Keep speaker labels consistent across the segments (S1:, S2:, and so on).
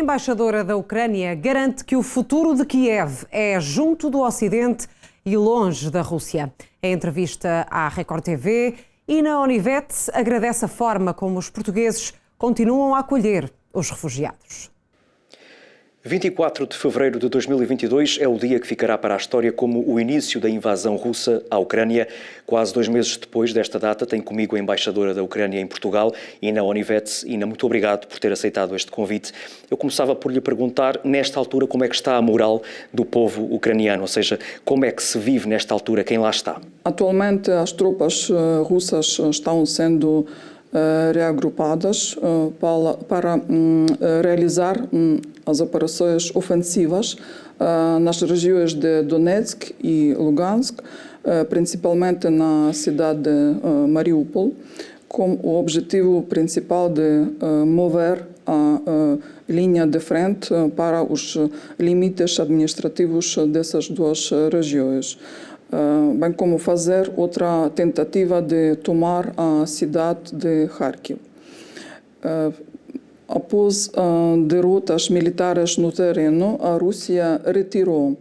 S1: embaixadora da Ucrânia garante que o futuro de Kiev é junto do Ocidente e longe da Rússia. Em entrevista à Record TV e na Onivet, agradece a forma como os portugueses continuam a acolher os refugiados.
S2: 24 de fevereiro de 2022 é o dia que ficará para a história como o início da invasão russa à Ucrânia. Quase 2 meses depois desta data, tenho comigo a embaixadora da Ucrânia em Portugal, Ina Onivet. Ina, muito obrigado por ter aceitado este convite. Eu começava por lhe perguntar, nesta altura, como é que está a moral do povo ucraniano? Ou seja, como é que se vive nesta altura, quem lá está?
S3: Atualmente, as tropas russas estão sendo reagrupadas para realizar as operações ofensivas nas regiões de Donetsk e Lugansk, principalmente na cidade de Mariupol, com o objetivo principal de mover a linha de frente para os limites administrativos dessas duas regiões, bem como fazer outra tentativa de tomar a cidade de Kharkiv. Após derrotas militares no terreno, a Rússia retirou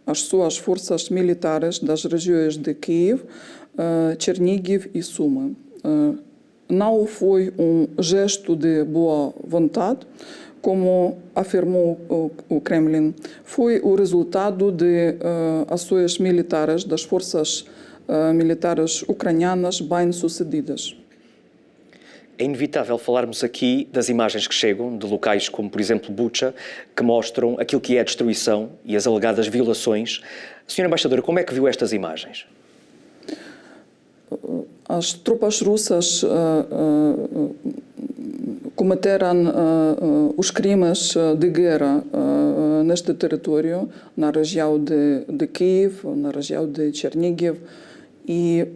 S3: as suas forças militares das regiões de Kiev, Chernigiv e Sumi. Não foi um gesto de boa vontade, como afirmou o Kremlin, foi o resultado de ações militares das forças militares ucranianas bem-sucedidas.
S2: É inevitável falarmos aqui das imagens que chegam de locais como, por exemplo, Bucha, que mostram aquilo que é a destruição e as alegadas violações. Senhora Embaixadora, como é que viu estas imagens?
S3: As tropas russas cometeram os crimes de guerra neste território, na região de Kiev, na região de Chernigiv, e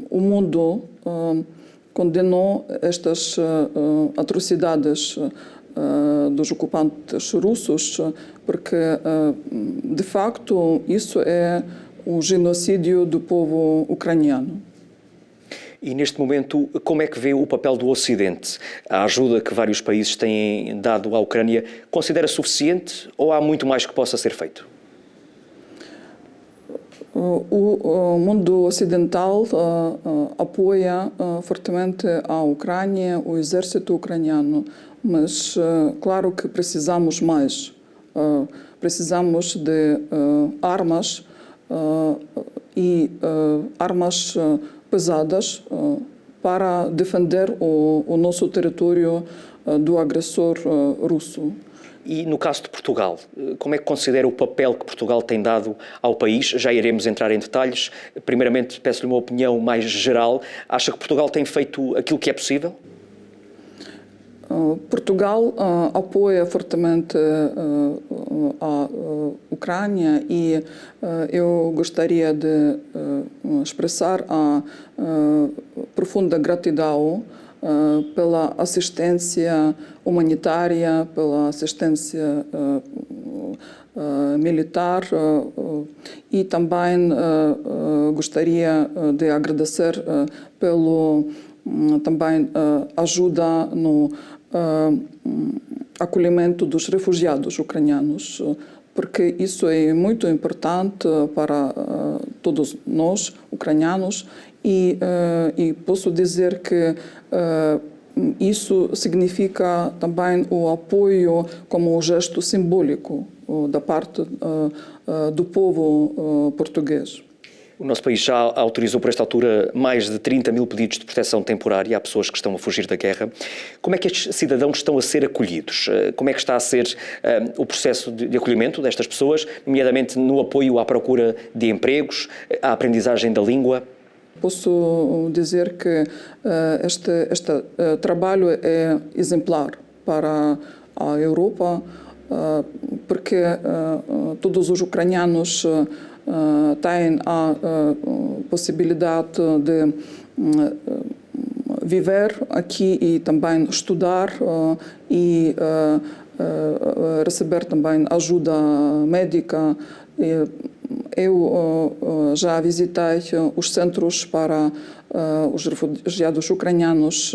S3: o mundo condenou estas atrocidades dos ocupantes russos, porque, de facto, isso é o genocídio do povo ucraniano.
S2: E neste momento, como é que vê o papel do Ocidente? A ajuda que vários países têm dado à Ucrânia considera suficiente ou há muito mais que possa ser feito?
S3: O mundo ocidental apoia fortemente a Ucrânia, o exército ucraniano, mas claro que precisamos mais. Precisamos de armas e armas pesadas para defender o nosso território do agressor russo.
S2: E no caso de Portugal, como é que considera o papel que Portugal tem dado ao país? Já iremos entrar em detalhes. Primeiramente, peço-lhe uma opinião mais geral. Acha que Portugal tem feito aquilo que é possível?
S3: Portugal apoia fortemente a Ucrânia e eu gostaria de expressar a profunda gratidão pela assistência humanitária, pela assistência militar e também gostaria de agradecer pelo também ajuda no acolhimento dos refugiados ucranianos, porque isso é muito importante para todos nós, ucranianos, e posso dizer que isso significa também o apoio como um gesto simbólico da parte do povo português.
S2: O nosso país já autorizou, por esta altura, mais de 30 mil pedidos de proteção temporária a pessoas que estão a fugir da guerra. Como é que estes cidadãos estão a ser acolhidos? Como é que está a ser o processo de acolhimento destas pessoas, nomeadamente no apoio à procura de empregos, à aprendizagem da língua?
S3: Posso dizer que este trabalho é exemplar para a Europa, porque todos os ucranianos têm a possibilidade de viver aqui e também estudar e receber também ajuda médica. Eu já visitei os centros para os refugiados ucranianos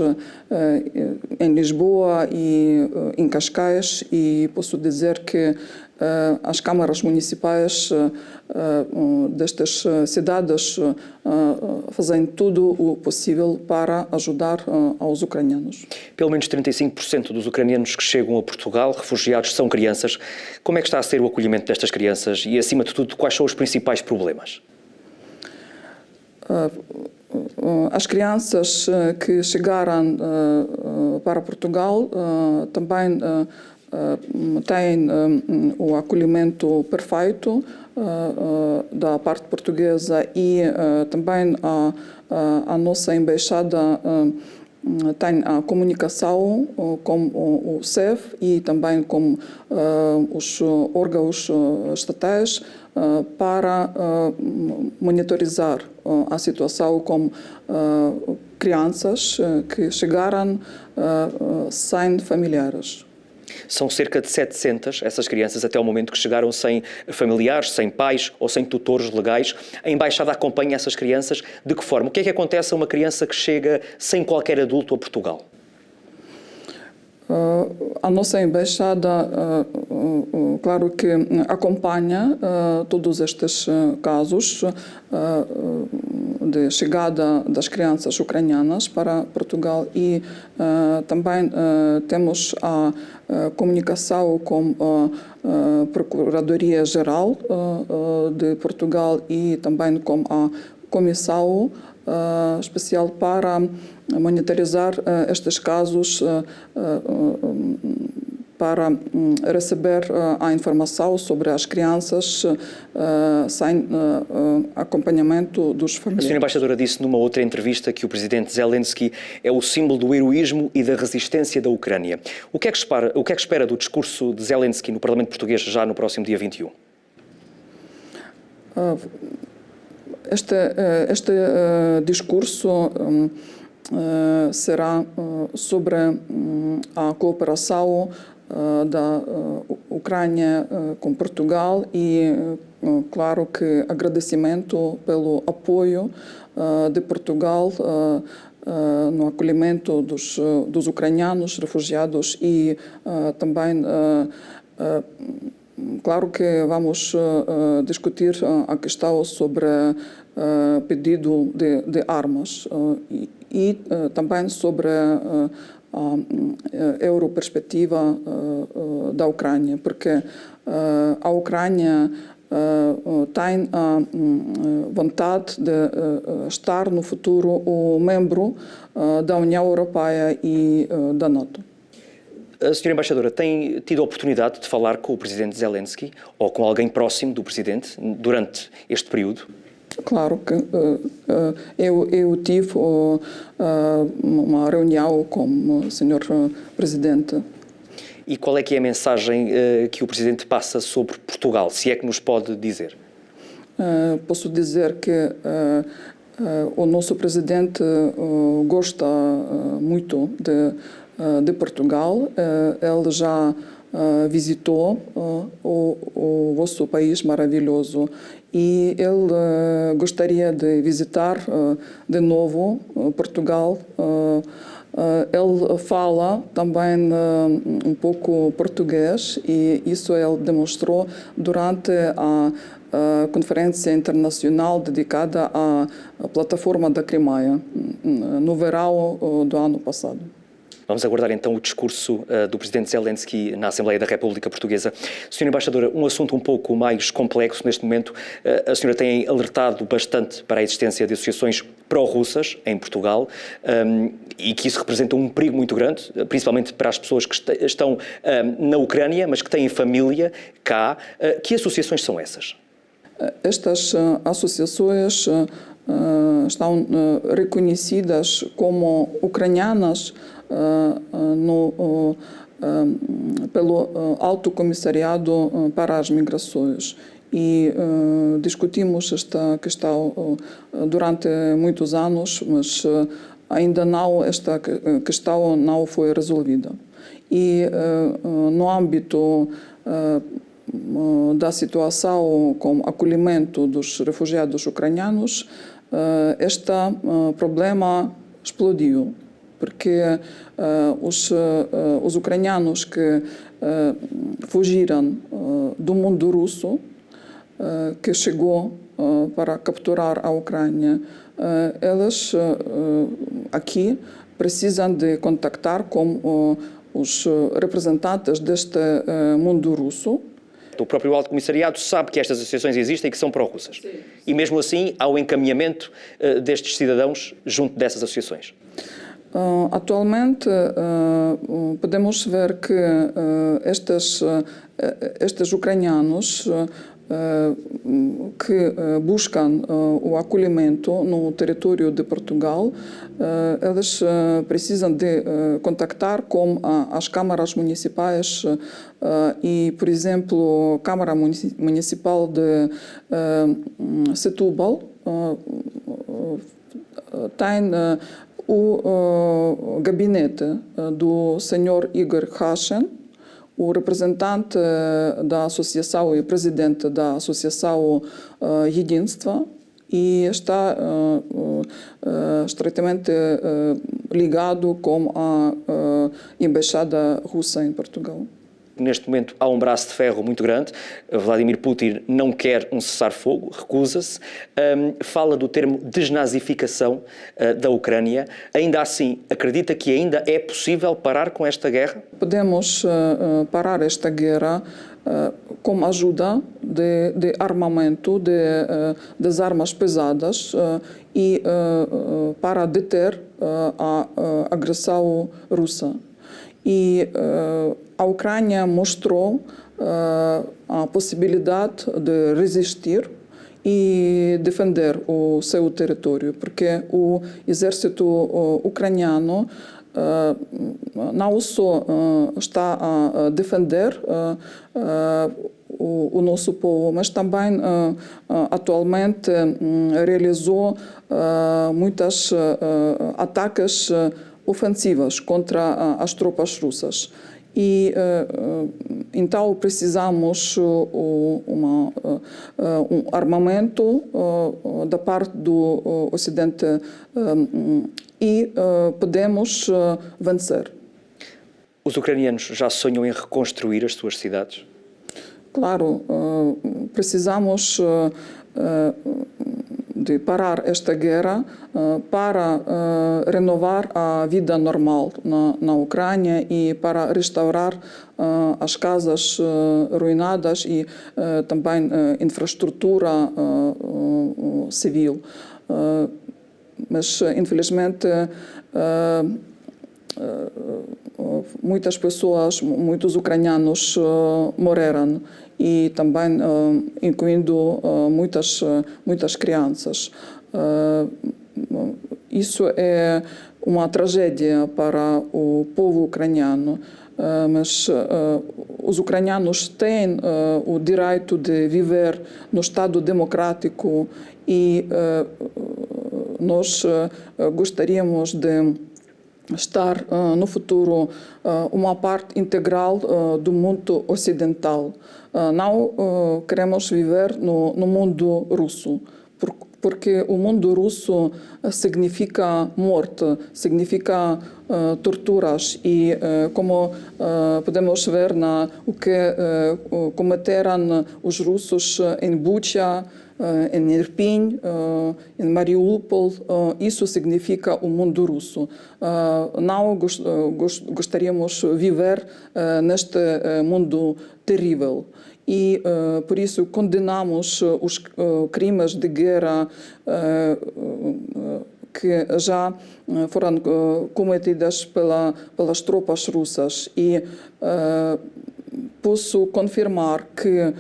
S3: em Lisboa e em Cascais e posso dizer que as câmaras municipais destas cidades fazem tudo o possível para ajudar aos ucranianos.
S2: Pelo menos 35% dos ucranianos que chegam a Portugal, refugiados, são crianças. Como é que está a ser o acolhimento destas crianças e, acima de tudo, quais são os principais problemas?
S3: As crianças que chegaram para Portugal também têm o acolhimento perfeito da parte portuguesa e também a nossa embaixada tem a comunicação com o CEF e também com os órgãos estatais para monitorizar a situação com crianças que chegaram sem familiares.
S2: São cerca de 700 essas crianças até o momento que chegaram sem familiares, sem pais ou sem tutores legais. A Embaixada acompanha essas crianças de que forma? O que é que acontece a uma criança que chega sem qualquer adulto a Portugal?
S3: A nossa Embaixada, claro que acompanha todos estes casos de chegada das crianças ucranianas para Portugal e também temos a comunicação com a Procuradoria-Geral de Portugal e também com a Comissão especial para monitorizar estes casos para receber a informação sobre as crianças sem acompanhamento dos familiares.
S2: A senhora embaixadora disse numa outra entrevista que o presidente Zelensky é o símbolo do heroísmo e da resistência da Ucrânia. O que é que espera do discurso de Zelensky no Parlamento Português já no próximo dia 21?
S3: Este discurso será sobre a cooperação da Ucrânia com Portugal e, claro, que agradecimento pelo apoio de Portugal no acolhimento dos ucranianos refugiados e também claro que vamos discutir a questão sobre pedido de armas e também sobre a europerspectiva da Ucrânia, porque a Ucrânia tem a vontade de estar no futuro o membro da União Europeia e da NATO.
S2: A senhora embaixadora tem tido a oportunidade de falar com o presidente Zelensky ou com alguém próximo do presidente durante este período?
S3: Claro que eu tive uma reunião com o senhor presidente.
S2: E qual é que é a mensagem que o presidente passa sobre Portugal, se é que nos pode dizer?
S3: Posso dizer que o nosso presidente gosta muito de Portugal. Ele já visitou o vosso país maravilhoso e ele gostaria de visitar de novo Portugal. Ele fala também um pouco português e isso ele demonstrou durante a conferência internacional dedicada à plataforma da Crimeia no verão do ano passado.
S2: Vamos aguardar então o discurso do presidente Zelensky na Assembleia da República Portuguesa. Senhora embaixadora, um assunto um pouco mais complexo neste momento. A senhora tem alertado bastante para a existência de associações pró-russas em Portugal e que isso representa um perigo muito grande, principalmente para as pessoas que estão na Ucrânia, mas que têm família cá. Que associações são essas?
S3: Estas associações estão reconhecidas como ucranianas pelo Alto Comissariado para as Migrações e discutimos esta questão durante muitos anos, mas ainda não esta questão não foi resolvida. E no âmbito da situação com acolhimento dos refugiados ucranianos, este problema explodiu, porque os ucranianos que fugiram do mundo russo, que chegou para capturar a Ucrânia, eles aqui precisam de contactar com os representantes deste mundo russo.
S2: O próprio Alto Comissariado sabe que estas associações existem e que são pró-russas. E mesmo assim há o encaminhamento destes cidadãos junto dessas associações.
S3: Atualmente podemos ver que estes ucranianos que buscam o acolhimento no território de Portugal, eles precisam de contactar com as câmaras municipais e, por exemplo, a Câmara Municipal de Setúbal tem o gabinete do Sr. Igor Hashen, o representante da associação e presidente da associação Единство, e está estreitamente ligado com a embaixada russa em Portugal.
S2: Neste momento há um braço de ferro muito grande. Vladimir Putin não quer um cessar-fogo, recusa-se. Fala do termo desnazificação da Ucrânia. Ainda assim, acredita que ainda é possível parar com esta guerra?
S3: Podemos parar esta guerra com a ajuda de armamento, das armas pesadas e para deter a agressão russa. E a Ucrânia mostrou a possibilidade de resistir e defender o seu território, porque o exército ucraniano não só está a defender o nosso povo, mas também atualmente realizou muitos ataques ofensivas contra as tropas russas. E então precisamos um armamento da parte do Ocidente e podemos vencer.
S2: Os ucranianos já sonham em reconstruir as suas cidades?
S3: Claro, precisamos de parar esta guerra para renovar a vida normal na Ucrânia e para restaurar as casas arruinadas e também infraestrutura civil. Mas, infelizmente, muitas pessoas, muitos ucranianos morreram e também incluindo muitas crianças. Isso é uma tragédia para o povo ucraniano, mas os ucranianos têm o direito de viver no Estado democrático e nós gostaríamos de estar no futuro uma parte integral do mundo ocidental. Não queremos viver no mundo russo, porque o mundo russo significa morte, significa torturas e como podemos ver o que cometeram os russos em Bucha, em Irpin, em Mariupol, isso significa o mundo russo. Não gostaríamos de viver neste mundo terrível. E por isso condenamos os crimes de guerra que já foram cometidos pelas tropas russas. E posso confirmar que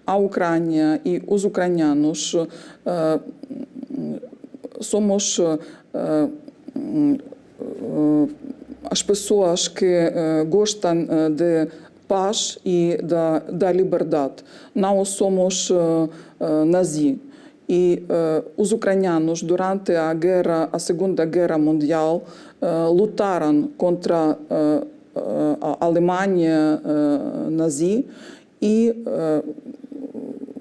S3: a Ucrânia e os ucranianos somos as pessoas que gostam de paz e da liberdade. Não somos nazis. E os ucranianos, durante a Segunda Guerra Mundial, lutaram contra a Alemanha nazi e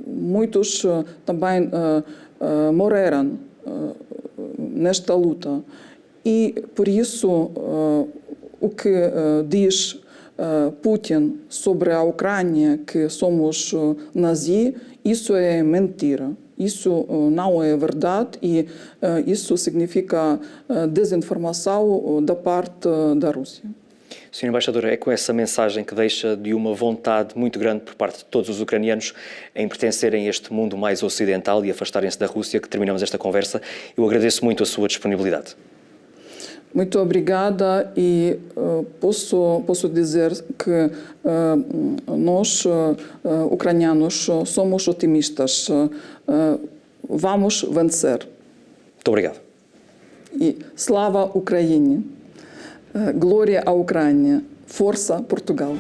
S3: muitos também morreram nesta luta. E por isso o que diz Putin sobre a Ucrânia, que somos nazi, isso é mentira. Isso não é verdade e isso significa desinformação da parte da Rússia.
S2: Sr. Embaixador, é com essa mensagem que deixa de uma vontade muito grande por parte de todos os ucranianos em pertencerem a este mundo mais ocidental e afastarem-se da Rússia que terminamos esta conversa. Eu agradeço muito a sua disponibilidade.
S3: Muito obrigada e posso dizer que nós, ucranianos, somos otimistas. Vamos vencer.
S2: Muito obrigado.
S3: E slava Ukraine. Glória à Ucrânia. Força Portugal.